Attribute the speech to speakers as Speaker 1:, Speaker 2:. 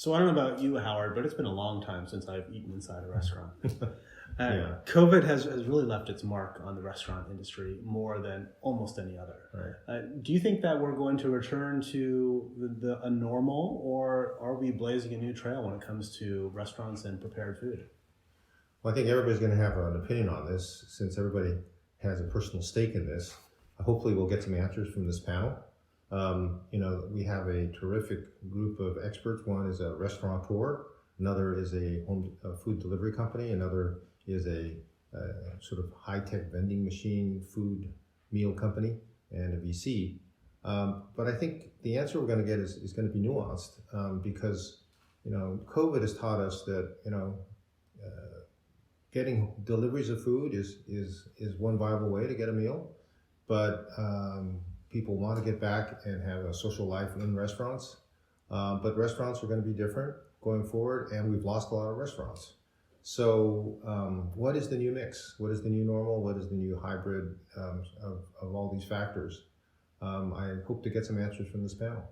Speaker 1: So I don't know about you, Howard, but it's been a long time since I've eaten inside a restaurant.
Speaker 2: Yeah.
Speaker 1: COVID has really left its mark on the restaurant industry more than almost any other.
Speaker 2: Right.
Speaker 1: Do you think that we're going to return to a normal, or are we blazing a new trail when it comes to restaurants and prepared food?
Speaker 2: Well, I think everybody's going to have an opinion on this since everybody has a personal stake in this. Hopefully we'll get some answers from this panel. We have a terrific group of experts. One is a restaurateur, another is a food delivery company, another is a sort of high-tech vending machine food meal company, and a VC. But I think the answer we're going to get is going to be nuanced because, COVID has taught us that, getting deliveries of food is one viable way to get a meal, but people want to get back and have a social life in restaurants. But restaurants are going to be different going forward, and we've lost a lot of restaurants. So what is the new mix? What is the new normal? What is the new hybrid of all these factors? I hope to get some answers from this panel.